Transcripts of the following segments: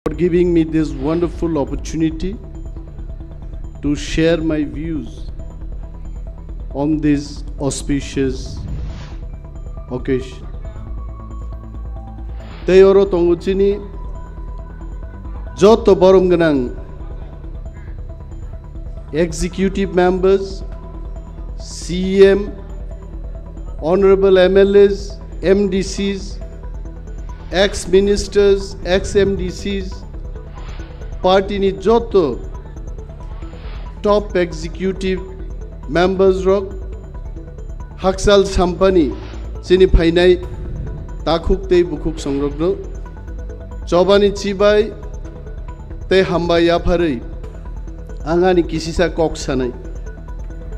For giving me this wonderful opportunity to share my views on this auspicious occasion. Teyoro tonguchini joto boromganang executive members, CM, honorable MLAs, MDCs, ex-ministers, ex-MDCs, party ni joto top executive members rock, haksal sampani, sini phainai takuk tei bukuk songrogno, chobani chibai te hamba yaphari, angani kisisa kok sanai,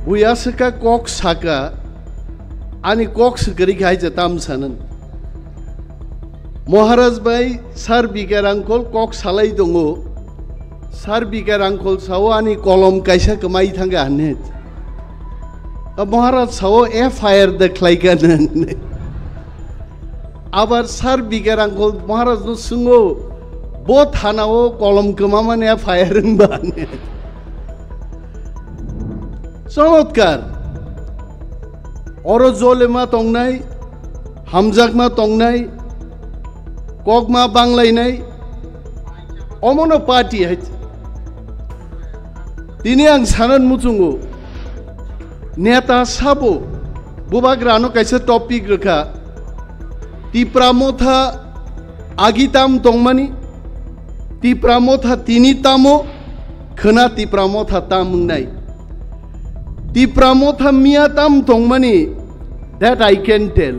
buyasaka kok saka, ani kok sakari khai jatam sanan. Maharaj bhai sar bikar angkol kok salai dongo, sar bikar angkol sao ani kolom kaisa kemai thangga anet. Maharaj sao FIR deklaikan. Abar sar bikar angkol Maharaj no sungo, bo thanao kolom kemaman FIR anet. Chamatkar. Oro jolema tongnai, hamjakma tongnai, kokma banglainai, omono party hai. Tini ang sanan muchungo, neta sabo, bubagrano kaisa topic rekha, ti pramotha agitam tongmani, ti pramotha tini tamo, khana ti pramotha tamungnai. Ti pramotha miatam tongmani, that I can tell.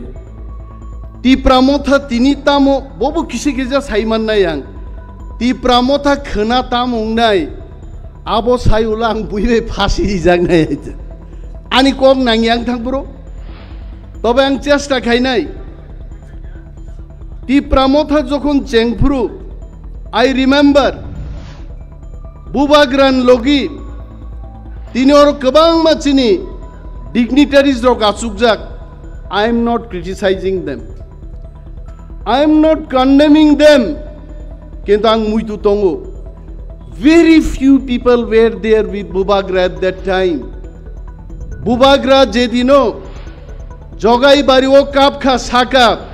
Ti pramotha tini tamo, bobo kisi kisa saiman na yang. Ti pramotha khana tamong nai, abo sayulang buibe phasi jang nai. Ani kong nang yang thang bro. Tobe ang chesta khai nai. Ti pramotha jokhon chengpuru, I remember, bubagran logi, tini oro kebang machini, dignitaries rok asukjak. I am not criticizing them. I am not condemning them. Kentang muitu tongo. Very few people were there with Bubagra at that time. Bubagra jedino, jogai bari o kapkha saka.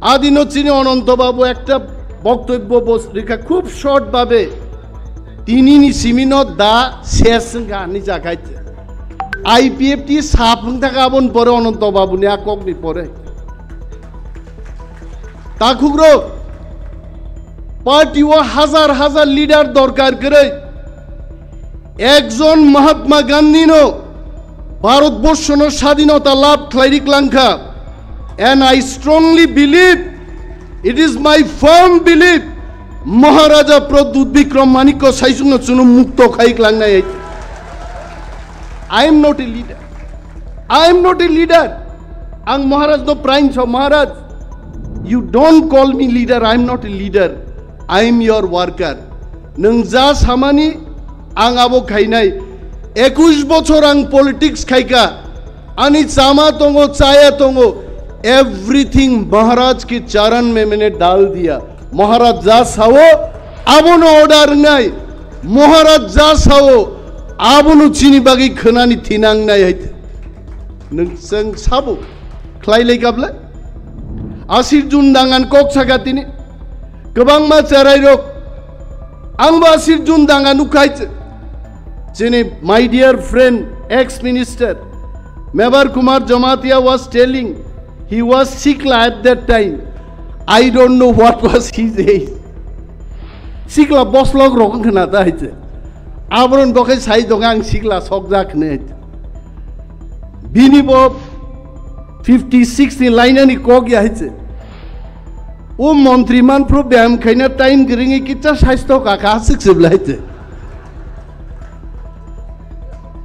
Adino chini ononto babu ekta boktobbo rekha khub short babe. Tini ni simino da seseng ani jagaite. IPFT sapung takabon pore ononto babu ni akok ni pore. Takugro party o hazar hazar leader dorkar kore ekjon Mahatma Gandhi no Bharatborsho no স্বাধীনতা লাভ clarik langkha, and I strongly believe, it is my firm belief, Maharaja Pradut Bikram Manikko saisungno chunu mukto khaik langnai. I am not a leader. I am not a leader. Ang Maharaj no prime so Maharaj, you don't call me leader. I am not a leader. I am your worker. Nungja samani ang abo khainai. 21 bochor ang politics khaika. Ani chama tongo chaya tongo. Everything Maharaj ki charan mein maine dal diya. Maharaj ja sao abo no order nai. Maharaj ja sao abo no chini bagi khanani thinang nai haite. Nungsang sabo khlai lekabla. Asir jundangan kok sagatini, kebang ma cerai rok, ang asir jundangan ukai. Jene, my dear friend, ex-minister, Mebar Kumar Jamatia was telling, he was Sikla at that time. I don't know what was his age. Sikla boss log rokang kena haite. Abron bokai sai dongang Sikla sokjak net. Bini bob 50-60 line ni kok ya haite. O montriman pro byam khaina time giringi kita saistho ka kasik seblaite.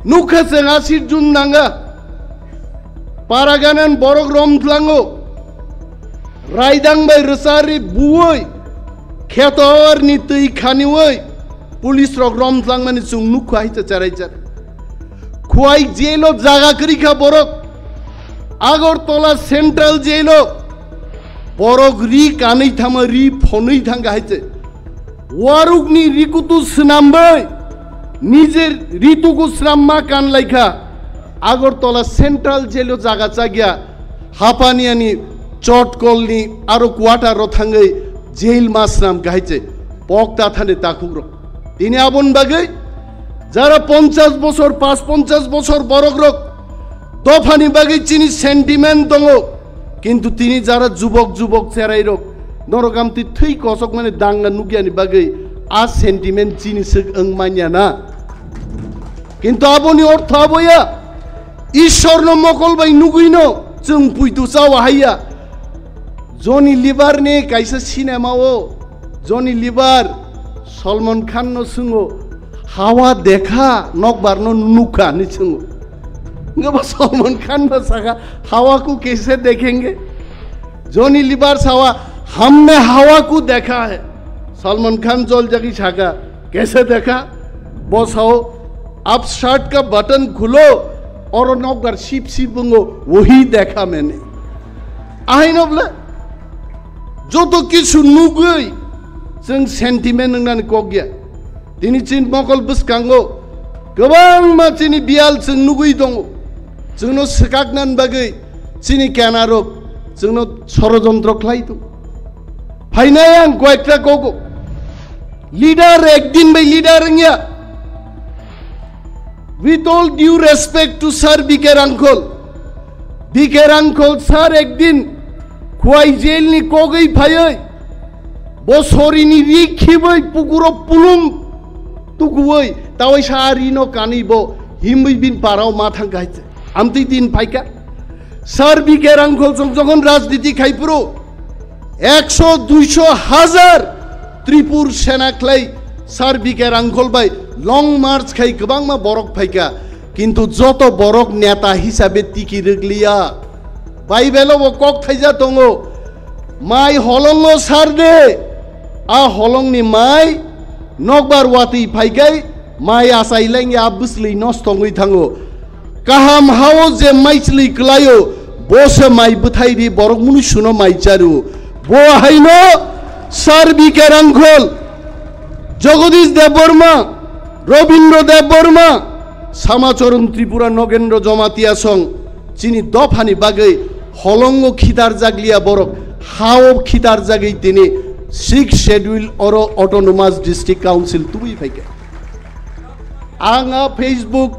Nukha sengasir jundanga paraganan borok rom tlango raidang bai resari buoi khetor ni tui khani oi police rok rom tlang mani chung nukha haite charai char khwai jelo jaga kari kha borok Agartala Central Jailo borok ri kanai thama ri phonai thanga haite warukni rikutu snambai নিজের ঋতুকু শ্রাম্মা কান লাইখা Agartala central jello জাগা চাগিয়া হাপানিয়ানি চটকলনি আরো quarter থাঙ্গै jail মাসরাম গাইছে পকতা থানে তাকুর তিনি আবন বাগে যারা 50 বছর 50 বছর বরগ্রক দফানি বাগে চিনি সেন্টিমেন্ট দङ কিন্তু তিনি যারা যুবক চেরাই রক নরকামতি থৈ কসক মানে দাঙ্গা নুগিয়ানি বাগে আ সেন্টিমেন্ট চিনি সক মানিয়া না কিন্তু আবনি অর্থ আবয়া ঈশ্বর মকল বাই নুগুইন जों पुइतु चाव हाइया जनी लिभार ने काइसा सिनेमा ओ जनी लिभार सलमान खान नो सुंगो हावा देखा नकबार नो नुका नि सुंगो गबा सलमान खान बा सागा हवा को कैसे देखेंगे जनी लिभार सावा हमने हवा को देखा है सलमान खान जल जगी छागा कैसे देखा बॉस आओ आप शर्ट का बटन खुलो और नौकर शिप बुंगो वही देखा मैंने आई नबले जो तो किसु नुगै जों सेंटिमेंट नंनानै कगिया दिनै चिन मकल बुसकांगो गोबां मानसिनि बियाल जों नुगै दङ जोंनो सकाकनान बागै चिनि केनारो जोंनो षড়যন্ত্র खालाय दं फाइनाय आं कयेकटा कगो लिडार एकदिन बाय लिडार इंया With all due respect to Sir Biker Uncle, Sir ekdin Kuai jail ni kogei phayai Bosori ni rikhibai pukuro pulum Tukuai Tawai sari no kanibo Himbi bin parao mathang gaite Amti din phaika Sir Biker Uncle যখন রাজনীতি খাইপুরো 100 200 হাজার ত্রিপুর সেনা খাই Sir Biker Uncle by long March খাই গোবাং মা বরক ফাইকা কিন্তু যত বরক নেতা হিসাবে টিকি রেগলিয়া বাইবেল কক থাইজা দङ মাই হলং সার দে আ হলংনি মাই নকবার ওয়াতি ফাইকাই মাই আসাইলেং या बुसलै नस्तङै थाङो काहाम हाओ जे माइसलै क्लायो बोसे माइ बुथाइरि बरक मुनि सुनो माइचारु बो हाइनो Sir Biker Uncle Jagdish Debbarma Ravindra Debbarma सामाचरण Tripura Nagendra Jamatia सं चिनी दफानि बागै हलंग खिदार जागलिया बरक हाव खिदार जागै तिनी 6 शेड्यूल और ऑटोनोमस डिस्ट्रिक्ट काउंसिल तुबी फाइके आंगा फेसबुक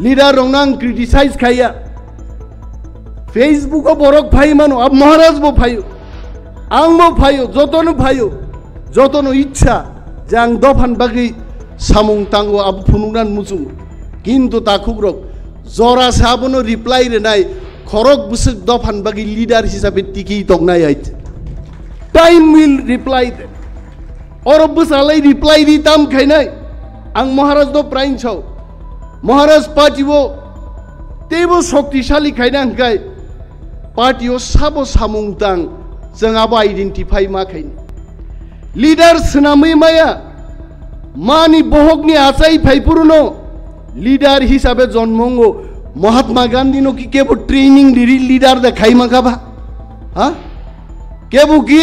लीडर रंगां क्रिटिसाइज खाया फेसबुक बरक फाइ मानो अब महाराज बो फायो आंबो फायो जतनो इच्छा जां दफान बागै सामुं तांगो अब फुनुनान मुजुं किन्तु ताकुग्रक जरा साबनो रिप्लाई रेनाय खरक बुसक दफान बागै लीडर हिसाबै टिकी दंनाय आइट टाइम विल रिप्लाई और बुसालै रिप्लाई रि ताम खाइनाय आं महाराज दो प्राइन छौ महाराज पार्टीबो तेबो शक्तिशाली खाइना हंखाय पार्टीओ साबो सामुं तां जों अब आइडेन्टिफाई मा खाइनि लीडर सनामै माया मानी बहकनी आचाई फाइपुरुनो लीडर हिसाबे जन्मंगो महात्मा गांधी नो की केबो ट्रेनिंग दिरी लीडर दे खाइमा गाबा हा केबो की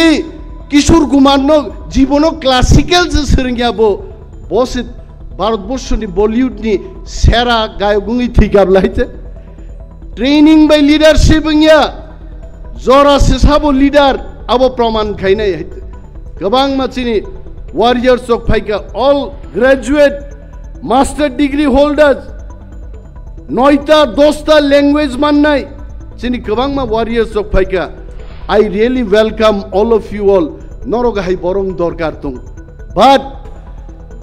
किशोर कुमार नो जीवनो क्लासिकल जे सोरंगियाबो बसे भारतबर्षनि बलिउड नि सेरा गायगुंगि थिगाबलाइते ट्रेनिंग बाय लीडरशिप इंया जरा सेसाबो लीडर अब प्रमाण खाइनाय हैते गोबां मानसिनि warriors of Paika, all graduate master degree holders, noita dosta language mannai, chini kabangma warriors of Paika. I really welcome all of you all. Noroga hai borong dorkar tung, but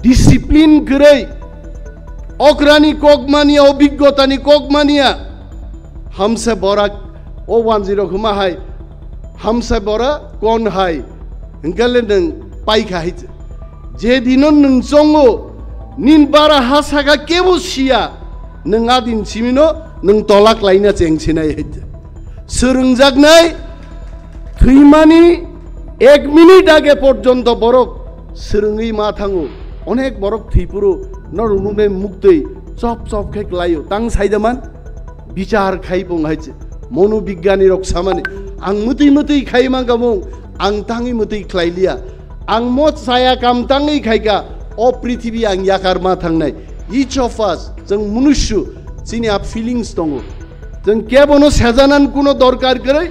discipline grey, okrani kogmania, obiggotani kogmania, हमसे बड़ा ओ 10 घुमा hai, हमसे बड़ा कौन hai, Ingle नंग पाइका है जे दिनो नों जंगो निन बारा हासागा केबो सिया नों आदिन सिमिनो नों तलाक लाइना चेंसिनाय हेद सोरोंजागनाय थैमानि 1 मिनिट आगे पर्यन्त बरक सोरोङै मा थाङो अनेक बरक थैपुरो नरुनुने मुक्तै चप चप खेक लायो तां साइदामान विचार खाइ बुंहायचे मनोबिज्ञानी रक सामाने आं मतै खाइ मांगामों आं ताङै मतै ख्लाइलिया आं मत साया कामताङै खायगा अ पृथ्वी आं याकार मा थांनाय इच अफ आस जों मनुष्य जोंनिया फिलिंस दङ जों केबनो सेजानान कुनो दरकार गरै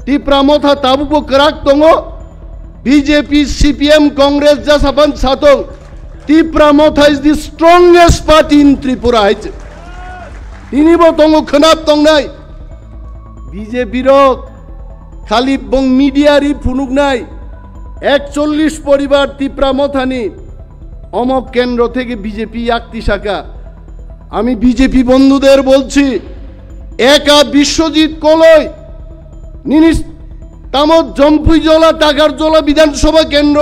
टिप्रा मथा ताबुबो कराक दङ बीजेपी सीपीएम कांग्रेस जासाबान साथं Tipra Motha is the strongest party in Tripura हाइचे तिनिबो दङ खोनाब दंनाय बीजेपी रक खाली बं मिडियारि फुनुगनाय 41 परिवार टिप्रा मथानी অমক কেন্দ্র থেকে বিজেপি একটি শাখা আমি বিজেপি বন্ধুদের বলছি একা বিশ্বজিৎ কলই নিনিস তামত জম্পুইজলা টাকারজলা বিধানসভা কেন্দ্র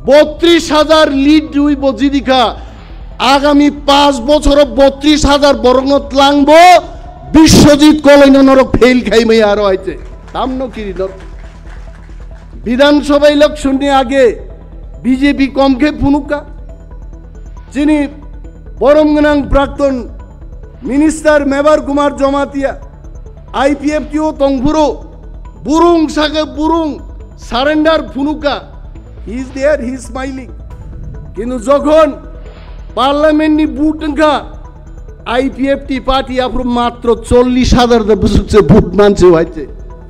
32,000 লিড দুই বজিদিকা আগামী 5 বছর 32,000 বরঙত লাংব বিশ্বজিৎ কলই নরক ফেল খাইমে আরো আইছে তামন কিরি বিধানসভা ইলেকশনের আগে बीजेपी कम के फुनुका जिनी परमगनां प्राक्तन मिनिस्टार मेबर कुमार जमातिया आईपीएफ टीओ तंगफुरो बुरुंग सागे बुरुंग सारेंडार फुनुका he is there he is smiling किन्तु जखन पार्लियामेंट नि बुट अंका आईपीएफ टी पार्टी आफ्रो मात्र 40,000 बुसुकसे बुट मानसे हाइছে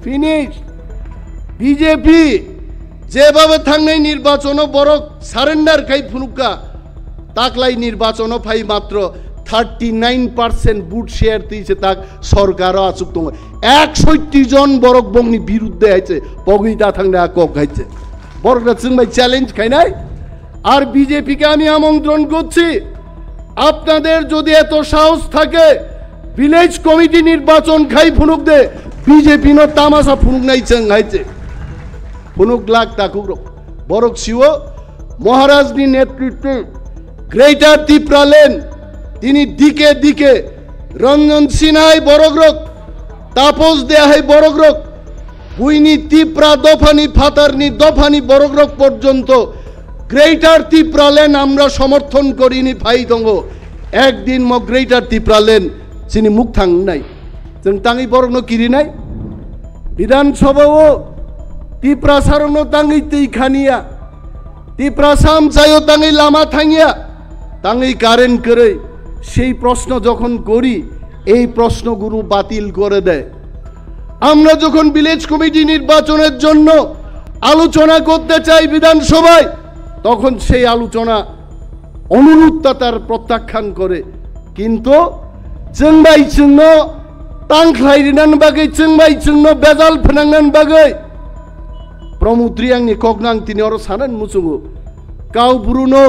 फिनिश बीजेपी যেভাবে থাংনাই নির্বাচন বড় সারেন্ডার খাই ফুনুকা তাকলাই নির্বাচন ফাই মাত্র 39% বুট শেয়ার দিয়েছে তাক সরকারও আসুক তো 61 জন বড়ক বংনি বিরুদ্ধে আইছে পগিতা থাংনা কক খাইছে বড়টা চিংবাই চ্যালেঞ্জ খাই নাই আর বিজেপি কে আমি আমন্ত্রণ করছি আপনাদের যদি এত সাহস থাকে ভিলেজ কমিটি নির্বাচন খাই ফুনুক দে বিজেপি নো তামাশা ফুনুক নাই চেং খাইছে फुनुक लाख ताकुरो बरक शिव महाराज नि नेतृत्वे ग्रेटर त्रिपुरालेन तिनी दिके दिके रंजन सिन्हाय बरग्रक तापस देहाय बरग्रक बुइनी त्रिपुरा दफानी फातारनी दफानी बरग्रक पर्यन्त ग्रेटर त्रिपुरालेन आमरा समर्थन करिनी फाइ दङ एकदिन म ग्रेटर त्रिपुरालेन सिनि मुख थांनाय जों ताङै बरगनो किरिनाय विधानसभाओ टिप्रा सारनो तांगै दै खानिया टिप्रा साम जायो तांगै लामा थांगिया तांगै कारेन्ट करे সেই প্রশ্ন যখন করি এই প্রশ্নগুলো বাতিল করে দেয় আমরা যখন ভিলেজ কমিটি নির্বাচনের জন্য আলোচনা করতে চাই বিধানসভায় তখন সেই আলোচনা অনুরূপতার প্রত্যাখ্যান করে কিন্তু जोंबाय जोंनो तांख्लायरिनान बागै जोंबाय जोंनो बेजाल फोनांनान बागै प्रमुद्री आंनि कगनां तिनि अर सानान मुसुगु काउ ब्रुनो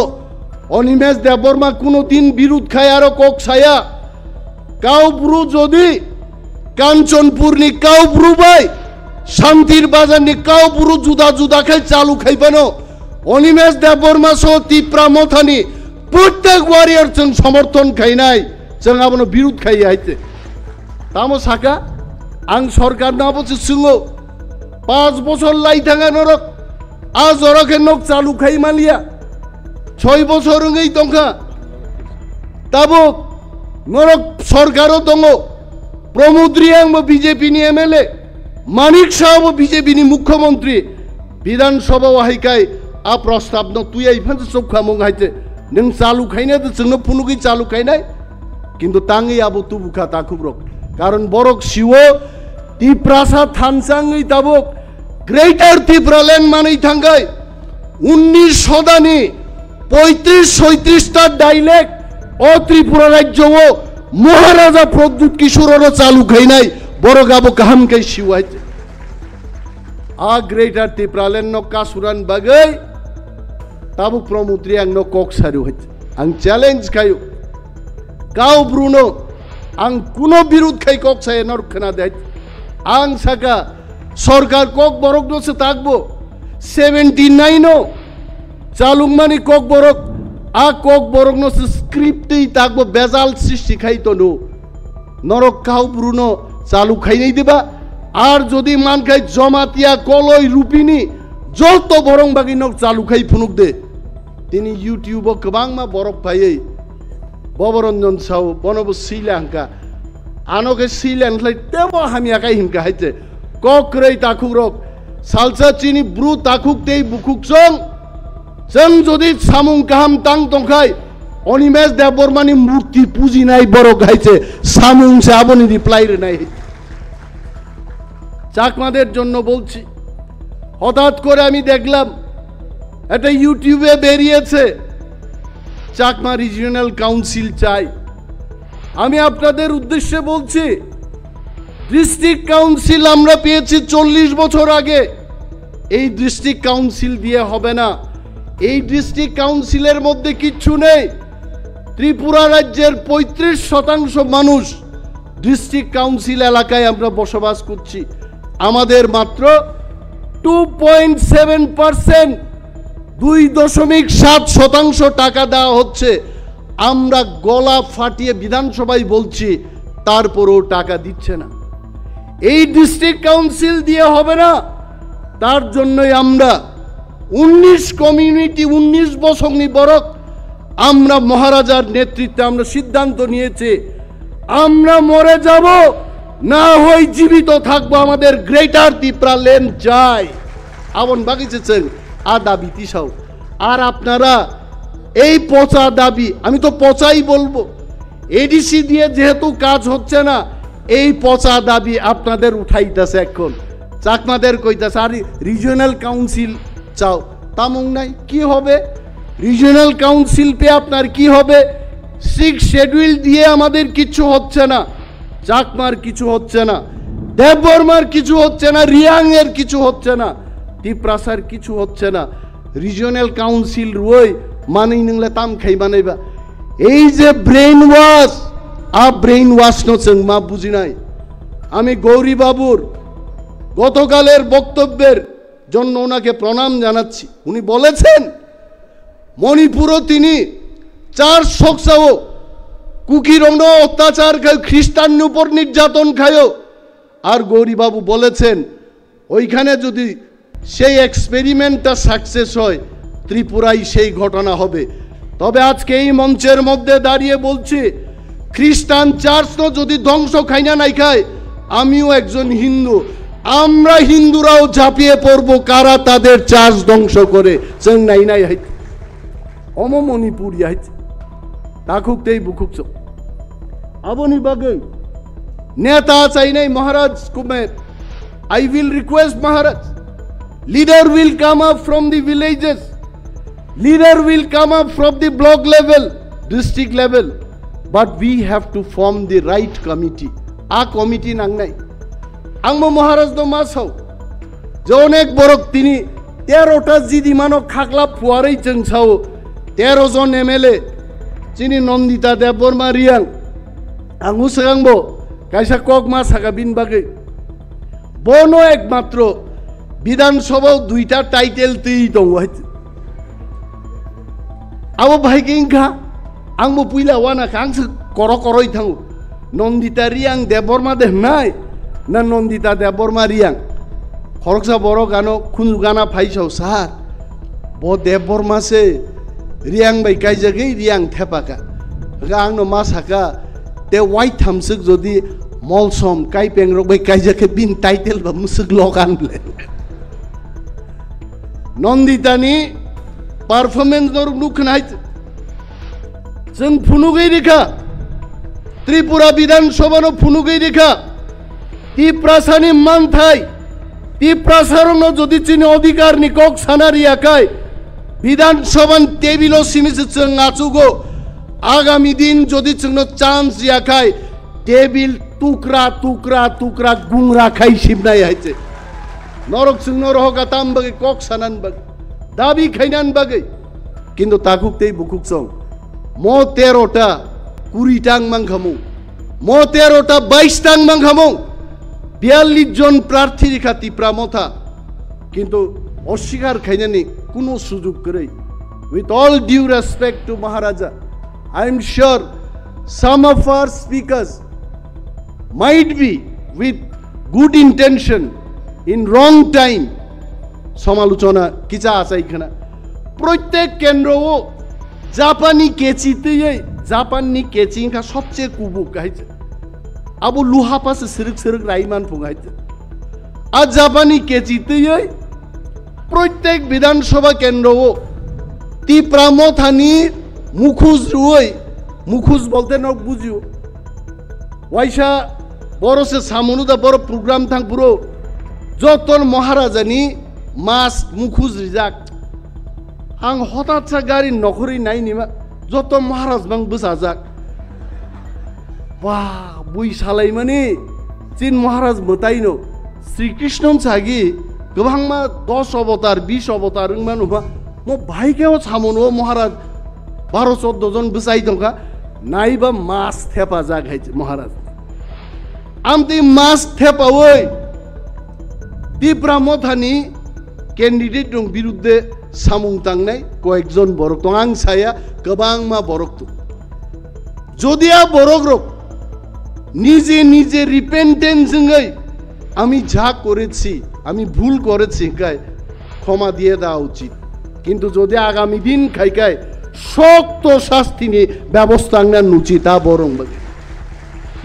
अनिमेश देबबर्मा कोनो दिन बिरुद खाय आरो कक साया काउ ब्रु जदि कांचनपुरनि काउ ब्रु बाय शांतिर बाजारनि काउ ब्रु जुदा जुदा खाय चालू खायबानो अनिमेश देबबर्मा सह टिप्रा मथानि प्रत्येक वारियर जों समर्थन खायनाय जों आबनो बिरुद खाय आइते तामो साका आं सरकार नाबोसो सोङो 5 বছর লাই থাকা নরক আজ অরকে নক চালু খাই মালিয়া 6 বছর এই দংখা তাবো নরক সরকারও দङ প্রমুদ্রি আংবো বিজেপি নি এমএলএ মানিক সাহেব বিজেপি নি মুখ্যমন্ত্রী বিধানসভা হাইকাই আ প্রস্তাব ন তুই আইফান চোখা মং হাইতে নং চালু খাইনা তো जोंनो ফুনুকি চালু খাইনাই কিন্তু তাঙ্গি আবো তুবুখা তাকুব্রক কারণ বরক শিও टिप्रासा थानसाङै ताबक ग्रेटर त्रिपुरालेन मानै थांगाय 19 सदानि 35-36 टा डाइलेक्ट ओ त्रिपुरा राज्यव महाराजा प्रद्युत किशोरर चालू खाइनाय बर गाबो गाहाम कै शिवाय आ ग्रेटर त्रिपुरालेन न कासुरान बागै ताबु प्रमुद्री आं न कक्सारु हय आं चैलेंज खायो गाव ब्रुनो आं कुनो बिरुद खाय कक्साय नर खोना दे आं साका सरकार कक बरक दसे ताकबो 79 चालुक मानी कक बरक आ कक बरक नो स्क्रिप्ट ताकबो बेजाल सृष्टि खाइतो नो नरक काउ ब्रुनो चालू खाइनै दिबा आर जदि मानखाय जमातिया कलय रुपिनी जत बरं बागि नक चालू खाइ फुनुक दे तिनी यूट्यूब गोबां मा बरक फायै बबरंजन साव बनबो श्रीलंका आनोके श्रीलंका तेबो हामिया काई हिमका हाइते कक्रै ताकुरक সালসা চিনি ব্রু তাকুক তেই বুকুক সং जों যদি সামুং কাহাম তাং তংখাই অনিমেষ দেববর্মানি মূর্তি পুজি নাই বড় গাইছে সামুং সে আবনি রিপ্লাই রে নাই চাকমাদের জন্য বলছি হঠাৎ করে আমি দেখলাম এটা ইউটিউবে বেরিয়েছে চাকমা রিজিওনাল কাউন্সিল চাই আমি আপনাদের উদ্দেশ্যে বলছি ডিস্ট্রিক্ট কাউন্সিল আমরা পেয়েছি 40 বছর আগে এই ডিস্ট্রিক্ট কাউন্সিল দিয়ে হবে না এই ডিস্ট্রিক্ট কাউন্সিলের মধ্যে কিচ্ছু নেই ত্রিপুরা রাজ্যের 35% মানুষ ডিস্ট্রিক্ট কাউন্সিল এলাকায় আমরা বসবাস করছি আমাদের মাত্র 2.7% 2.7% টাকা দেওয়া হচ্ছে আমরা গলা ফাটিয়ে বিধানসভায় বলছি তারপরেও টাকা দিচ্ছে না এই ডিস্ট্রিক্ট কাউন্সিল দিয়ে হবে না তার জন্যই আমরা 19 কমিউনিটি 19 বছর বরক আমরা মহারাজার নেতৃত্বে আমরা সিদ্ধান্ত নিয়েছি আমরা মরে যাব না হই জীবিত থাকবো আমাদের গ্রেটার ত্রিপুরা ল্যান্ড চাই আবন বাগিয়েছেন আ দাবি তিসাও আর আপনারা এই পচা দাবি আমি তো পচাই বলবো এডিসি দিয়ে যেহেতু কাজ হচ্ছে না এই পচা দাবি আপনাদের উঠাইতেছে এখন চাকমাদের কইতাছে আর রিজিওনাল কাউন্সিল চাও তামুং নাই কি হবে রিজিওনাল কাউন্সিল পে আপনার কি হবে 6 শিডিউল দিয়ে আমাদের কিছু হচ্ছে না চাকমার কিছু হচ্ছে না দেববর্মার কিছু হচ্ছে না রিয়াং এর কিছু হচ্ছে না ত্রিপ্রাসার কিছু হচ্ছে না রিজিওনাল কাউন্সিল রই মানি নংলে তাম খাই বানাইবা এই যে ব্রেন ওয়াশ নচং মা বুঝি নাই আমি গৌরী বাবুর গতকালের বক্তব্যের জন্য ওনাকে প্রণাম জানাচ্ছি উনি বলেছেন মণিপুরও তিনি 4 শোকসাও কুকিরং অত্যাচার খায় খ্রিস্টান উপর নির্যাতন খায় আর গৌরীবাবু বলেছেন ওইখানে যদি সেই এক্সপেরিমেন্টটা সাকসেস হয় ত্রিপুরায় সেই ঘটনা হবে তবে আজকে এই মঞ্চের মধ্যে দাঁড়িয়ে বলছি খ্রিস্টান চার্চ যদি ধ্বংস খায় না নাই খায় আমিও একজন হিন্দু আমরা হিন্দুরাও ঝাঁপিয়ে পড়ব কারা তাদের চার্চ ধ্বংস করে চেন্নাই নাই হাইতে অম মণিপুর হাইতে তাকুকতেই বুকুক আবনি বাগে নেতা চাই নাই মহারাজ কুমের I will request Maharaj, leader will come up from the villages, leader will come up from the block level, district level, but we have to form the right committee. A committee nang nai. Angmo Maharaj do masau. Jonek borok tini 13টা জিদি মানো খাকলা ফুয়ারেই চেংছাও 13 জন MLA চিনি Nandita Debbarma Reang আঙ্গু সাগাংবো কাইসা cock মা Saga বিন বাগে বনো একমাত্র বিধানসভাও 2টা title তুই দং হইছে আবো ভাইকিংখা আংবো পুইলা ওয়ানা কাংস করই থাঙ্গু নন্দিতা রিয়াং দেববর্মা দেহ নাই না নন্দিতা দেববর্মা রিয়াং খরকসা বড় গানো খুনু গানা ফাইসাও সার ব দেববর্মা সে রিয়াং বাই কাইজাগৈ রিয়াং থেপাকা আংনো মা সাকা তে ওয়াইট থামসুক যদি মলসম কাই পেংরক বাই কাইজাকে বিন টাইটেল বা মুসুক লগান বলে নন্দিতানি পারফরমেন্স দর নুখ নাই जों फुनुगै रेखा त्रिपुरा विधानसभा फुनुगै रेखा ত্রিপ্রাসানি মানথাই ত্রিপ্রাসারণ যদি চিনি অধিকার নিকক সানারিয়াকাই বিধানসভান টেবিল সিমিছে जों আচুগো আগামী দিন যদি जोंनो চান্স ইয়াকাই টেবিল টুকরা টুকরা টুকরা গুংরা খাই সিবনাই হাইছে নরক जों নরহকা তাম বাগে কক সানান বাগে দাবি খাইনান বাগে কিন্তু তাকুকতেই বুকুক সং মো 13টা 20টাং মাংখামু মো 13টা 22টাং মাংখামু 42 জন প্রার্থী রেখা ত্রিপুরা মথা কিন্তু অস্বীকার খাইনানি কোনো সুযোগ করে with all due respect to Maharaja I am sure some of our speakers might be with good intention in wrong time সমালোচনা কিছা আছে এখানে প্রত্যেক কেন্দ্রও জাপানি কেচিতে জাপানি কেচিংখা সবচেয়ে কুবুক গাইছে আবু লুহা পাশে সিরক সিরক রাইমান ফুঙাইছে আর জাপানি কেচিতেই প্রত্যেক বিধানসভা কেন্দ্র তিপ্রা মথানি মুখুজ রুই মুখুজ বলতে নক বুঝিও ওয়াইসা বড় সে সামনুদা বড় প্রোগ্রাম থাং পুরো যতন মহারাজানি মাস মুখুজ রিজাক आं हठात सा गाड़ी नखरी नाय निमा जत महाराज बां बसाजाक वाह बुई सालाय माने चिन महाराज मताइनो श्री कृष्ण सागी गोबां मा 10 अवतार 20 अवतार मानु बा मो भाई केव सामनो महाराज 12 14 जन बसाइ दंगा नाइबा मास थेपा जागाय महाराज आमति मास थेपा ओय तिप्रा मथानि कैंडिडेट दं बिरुद्धे सामुं तांनाय कयेकजन बरक दं आं साया गोबां मा बरक दं जदिया बरक रक निजे निजे रिपेन्टेन्स जोंयै आमी जा करेছি आमी भूल करेছি काय क्षमा दिए देওয়া उचित किन्तु जदि आगामी दिन खाइकाय शक्त शास्तिनि व्यवस्था नेওয়া उचित ता बरं बागे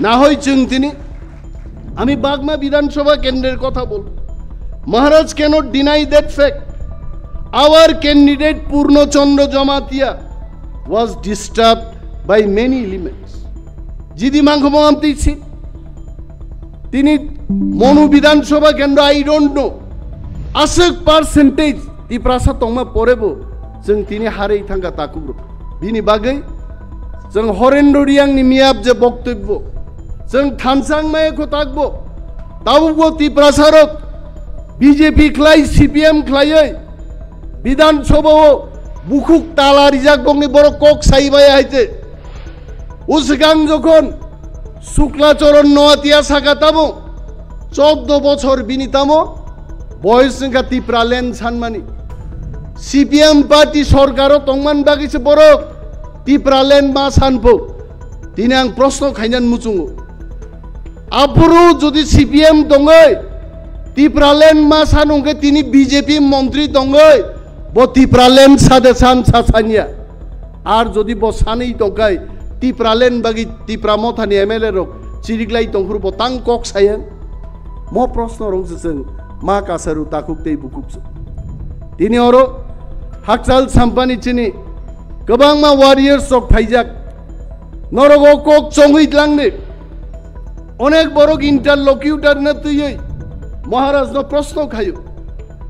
ना हय जों तिनि आमी बागमा विधानसभा केंद्रेर कथा बोलबो महाराज cannot deny that fact. Our candidate Purnochandra Jamatia was disturbed by many elements. Jidi Mangamo amtichi. Tini Monu Vidhan Sabha Kendra I don't know. Asak percentage ti prasa tongma porebo. Jeng tini harei thangga takubro. Bini bagai. Jeng horendo riang ni miap je boktobbo. Jeng thansang maye ko takbo. Tabubo ti prasarok. BJP clay CPM clay. विधानसभा बुकुक ताला रिजाक बंगनि बड़ कक साइबाय आइते उसिगां जखन शुक्लाचरण नोआतिया सागातामो 14 बछर बिनितामो बयस संख्या तिप्रालेन सानमानि CPM party सरकारो तंगमान बागिसे बड़ तिप्रालेन मा सानपो दिनै आं प्रश्न खायनान मुचुङो आपुरु जदि CPM दङै तिप्रालेन मा सानंगे तिनि BJP मन्त्री दङै बो तिप्रालेन सादे सान सासानिया आर जदि बो सानै दंगाय तिप्रालेन बागि तिप्रा मथानि एमएलए रक चिरिग्लाय दंखुर बो तां कक सायन मो प्रश्न रंजों मा कासारु ताकुकतै बुकुबसो दिनै अरो हाकचाल साम्पानि चिनि गोबां मा वारियर्स रक फाइजाक नरगो कक चंगैलांनो अनेक बरक इंटरलक्यूटर न तुयै महाराज न प्रश्न खायो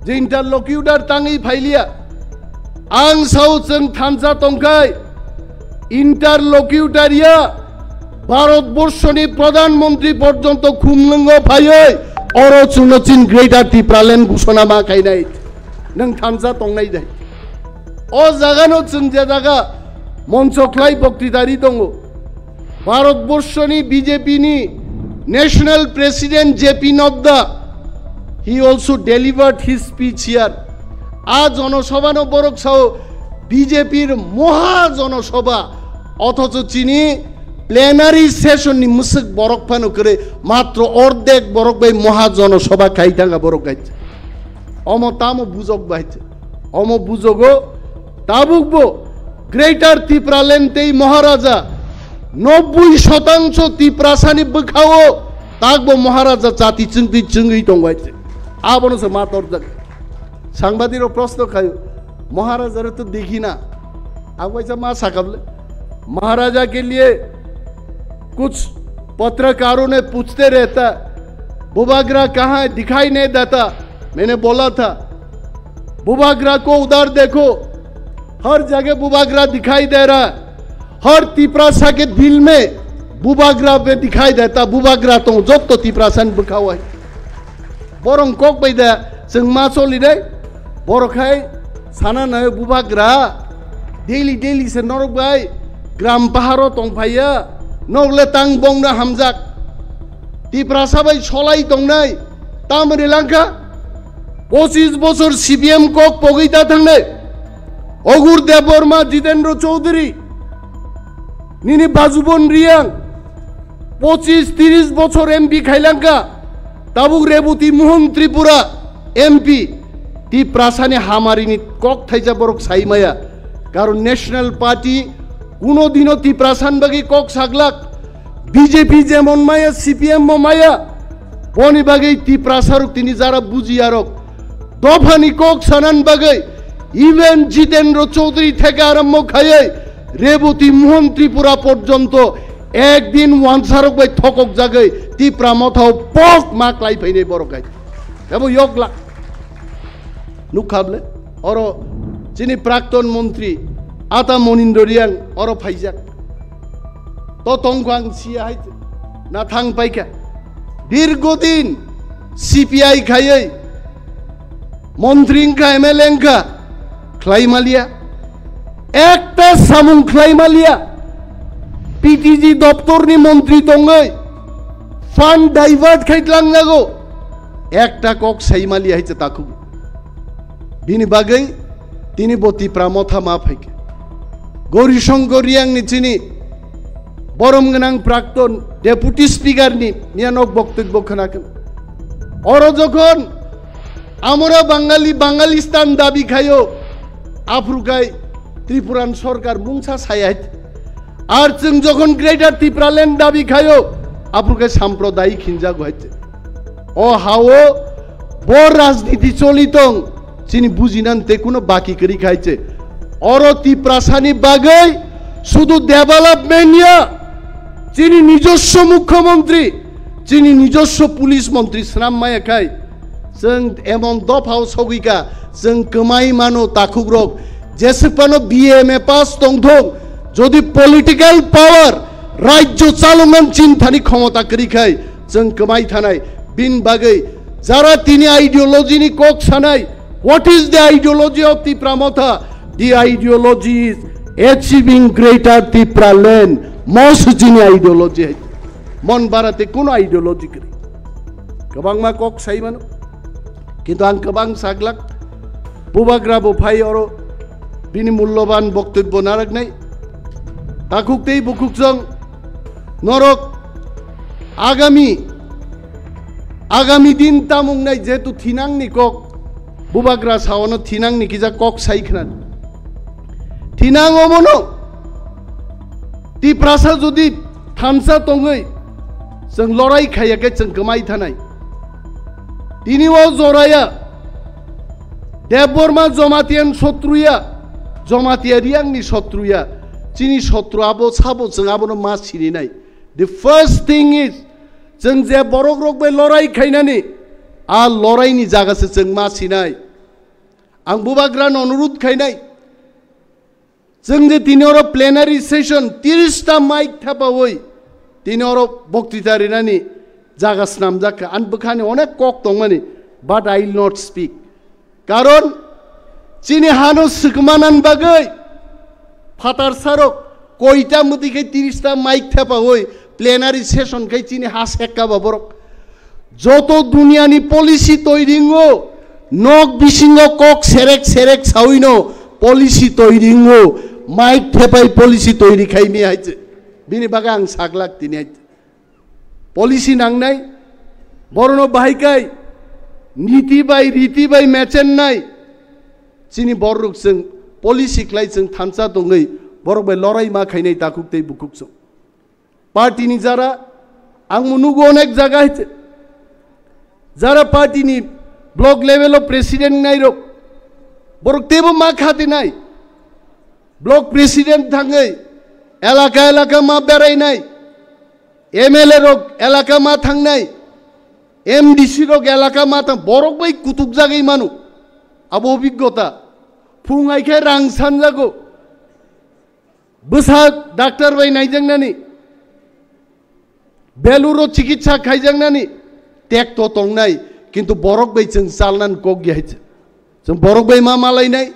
जे इंटरलक्यूटर तांगै फाइलिया आं साउथजों थानसा तंखाय इंटरलक्यूटारिया भारतवर्षनि प्रधानमंत्री पर्यन्त खुमलंग फायै अरचुनचिन ग्रेटार तिप्रालेन घोषणा मा खायनाय नों थानसा तंनाय जाय अ जागानो जों जे जागा मन्चख्लाय बक्तृतारि दङ भारतवर्षनि बीजेपी नि national president JP Nadda he also delivered his speech here आज जनसभा न बरक साओ बीजेपीर महा जनसभा अथच चिनी प्लेनारि सेशन नि मुसक बरक फानो करे मात्र अर्धेक बरक बाय महा जनसभा खाइथांगा बरक गाइছে अम तामो बुजक बाइছে अम बुजगो ताबुकबो ग्रेटर तिप्रालेन तेई महाराजा 90% तिप्रासानि बखाओ तागबो महाराजा जाति चिंगि चिंगि दंगाइছে आबनो से मातर जग सांबादिक प्रश्न खायो महाराजा तो देखी ना अब वैसा माँ साकबले महाराजा के लिए कुछ पत्रकारों ने पूछते रहता बुबाग्रा कहाँ है दिखाई नहीं देता मैंने बोला था बुबाग्रा को उधर देखो हर जगह बुबाग्रा दिखाई दे रहा है हर तिप्रासा के दिल में बुबाग्रा पे दिखाई देता बुबाग्रा तो जब तो तिप्रासन बुखा हुआ है बरं कक बायदा जों मा सलिदे बरखाय साना नय बुबाग्रा डेली से नरक बाय ग्राम पाहारो तंफाया नगले तां बंगना हामजाक तिप्रासा बाय सलाय दंनाय तामरि लांखा 25 बछर CPM कक पगैता थांनाय अगुर देबबर्मा जितेन्द्र चौधरी निनि बाजुबन रियां 25-30 बछर MP खाइलांका ताबुक रेबुती मोहन त्रिपुरा MP तिप्रासानि हामारिनि कक थाइजा बरक साइमाया कारण नेशनल पार्टी कोनो दिनो तिप्रासान बागि कक सागलाक बीजेपी जेमन माया CPM माया বনি বাগে তিপ্রাসারক তিনি যারা বুঝিয়ারক দফানি কক সানান বাগে ইভেন জিতেন্দ্র চৌধুরী থেকে আরম্ভ খাইয়ে রেবতী মোহন ত্রিপুরা পর্যন্ত একদিন ওয়ানসারক বাই থকক জাগে তিপ্রা মথাও পক মাকলাই ফাইনে বড় গাই এবং ইয়গলা নুখাবলে অর যিনি প্রাক্তন মন্ত্রী আতা মনিন্দ্র রিয়াং অর ফাইজাক তো তংখাং সিয়া হাইতে না থাং পাইকা দীর্ঘদিন সিপিআই খাইয়ে মন্ত্রীঙ্কা এমএলএঙ্কা খ্লাইমালিয়া একটা সামুং খ্লাইমালিয়া পিটিজি দপ্তরনি মন্ত্রী দঙ্গই ফান্ড ডাইভার্ট খাইতলাং নাগো একটা কক সাইমালিয়া হইছে তাকু বিনি বাগৈ তিনি বতি প্রামথা মা ফাইকে গৌরীশঙ্কর রিয়াংনি চিনি বরম গনাং প্রাক্তন ডেপুটি স্পিকারনি মিয়ানক বক্তব্য খানাকেন অর যখন আমরা বাঙালি বাঙালিস্তান দাবি খাইও আফ্রিকায় ত্রিপুরান সরকার মুংসা ছায়াইত আর जों যখন গ্রেটার ত্রিপুরাল্যান্ড দাবি খাইও আফ্রিকায় সাম্প্রদায়িক হিংসা হইছে ও হাও বড় রাজনীতি চলিতং চিনি বুঝিনানতে কোনো বাকি করি খাইছে অর ত্রিপ্রাসানি বাগে শুধু ডেভেলপমেন্ট চিনি নিজস্ব মুখ্যমন্ত্রী চিনি নিজস্ব পুলিশ মন্ত্রী শ্রাম মায়া খাই जों एमन दफाव सौगिका जों कमाई मानो ताकुग्रक जेसेबानो बीएमए पास दंथं যদি পলিটিক্যাল পাওয়ার রাজ্য চালমান চিন্তানি ক্ষমতা করিখাই जों কমাই থানাই বিন বাগে যারা তিনি আইডিওলজিনি cock Sanai what is the ideology of ত্রিপ্রামথা the ideology is achieving greater Tripuraland most jenny ideology মন বাড়াতে কোন আইডিওলজি করি গোबां मा কক সাই মানো কিন্তু आं गोबां साग्लाक बुबाग्राबो फाइ अर बिनि मूल्यबान बक्तव्य नारगनाय ताकुकतेई बुकुकजों नरक आगामी दिन तामुंगनाय जेतु थिनांनि कक बुबाग्रा सावनो थिनांनि किजा कक साइखनान थिनांगमनो तिप्रासा जुदि थामसा तंगै जों लड़ाई खायाखै जों गोमाय थानाय तिनिओ जराया देवबर्मा जमातियान शत्रुया जमातियारियांनि शत्रुया चिनि शत्रु आबो साबो जों आबोनो मा सिनिनाय द फर्स्ट थिंग इज जों जे बरक रक बे लड़ाई खायनानि आ लड़ाईनि जागासो जों मा सिनाय आं बुबाग्रान अनुरोध खायनाय जों जे तिनिओ प्लेनारि सेशन 30 टा माइक थाबावै तिनिओ बक्तृता रिनानि जागास नाम जाखा आन बखानि अनेक कक दं माने बाट आई विल नट स्पीक कारण चिनि हानो सुकमानान बागै फातार सारक कयटा मतिखे 30 टा माइक थापा होय प्लेनारि सेशन कै चिनि हा सेक्का बाबरक যত দুনিয়ানি পলিসি তৈরিঙ্গো নক বিসিঙ্গ কক সেরেক সেরেক সাউইনো পলিসি তৈরিঙ্গো মাইক থেপাই পলিসি তৈরি খাইমি আইছে বিনি বাগা আং সাগলাক তিনি আইছে पलिसि नांनाय बरनो बाहायकाय नीति बाय रीति बाय मेचेन्नाय चिनि बररुक जों पलिसि क्लाय जों थामसा दङै बरक बाय लड़ाई मा खायनाय ताकुकतै बुकुकजों पार्टीनि जारा आं मुनुगो अनेक जागा हइते जारा पार्टीनि ब्लक लेभेलाव प्रेसिडेंट नायरक बरक तेबो मा खाते नाय ब्लक प्रेसिडेंट थाङै एलाका एलाका मा बेरायनाय एमएलए रक एलाका मा थांनाय एमडीसी रक एलाका मा थां बरक बै कुतुब जागै मानु आबो अभिज्ञता फुङाइखे रां सानजागो बोसा डाक्टर बाय नायजांनानि बेलुरो चिकित्सा खायजांनानि टेक तो तंनाय किन्तु बरक बै जों चालनान कक गियाइछ जों बरक बै मा मालायनाय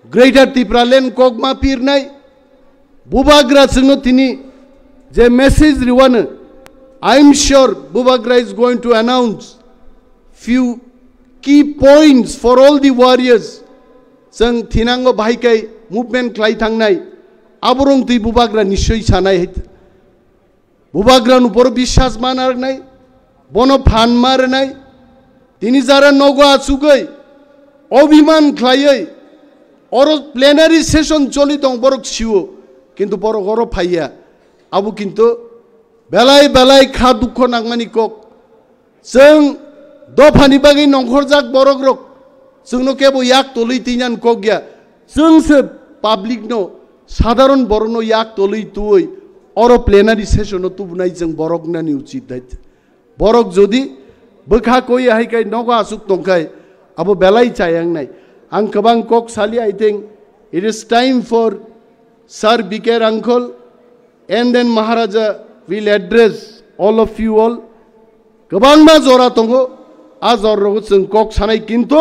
ग्रेटार त्रिपुराल्যান্ড कक मा पिरनाय बुबाग्रा जोंनो तिनि जे message riwana I'm sure Bubagra is going to announce few key points for all the warriors जों थिनांगो बाहायकाय मुभमेन्ट खालाय थांनाय आबरं तै बुबाग्रा निश्चय सानाय बुबाग्रा नुपर विश्वास मानारनाय बन फान मारनाय तिनि जारा नगो आसुगै अभिमान खालायै और प्लेनारि सेशन चलि दं बरक सिउ किन्तु बरक अर फाइया आबो किन्तु बेलाय बेलाय खा दुख नांमानि कक जों दफानि बागै नंखरजाक बरक रक जोंनो केबो याक तलै तिनान कक गया जोंसो पाब्लिक नो साधारण बरनो याक तलै तुई और प्लेनारि सेसनो तुबनाय जों बरक नानि उचित दायित्व बरक जदि बोखा कोई हाइकाय नगा आसुक तंखाय अब बेलाय चायांगनाय आं गोबां कक सालि I think it is time for sir बिकेर uncle and then Maharaja will address all of you all गोबां मा जरा दंगो आ जरखौ जों कक सानाय किन्तु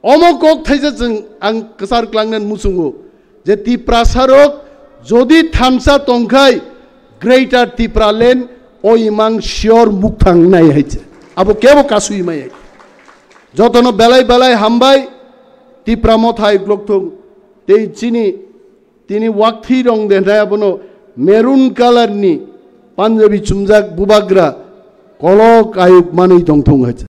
अमो कक थाइजा जों आं गोसार क्लांनान मुसुंगो जे तिप्रासारक जदि थामसा तंखाय ग्रेटर तिप्रालेन ओ इमां शियोर मुख थांनाय हाइছে अब केबो कासुइ माय जतनो बेलाय बेलाय हामबाय तिप्रा मथाय ग्लकथं ते चिनि तिनि वाकथि रं देनाय बनो मेरून कालारनि पान्जाबी चुमजाक बुबाग्रा कलक आयुक मानै दंथं हाइছে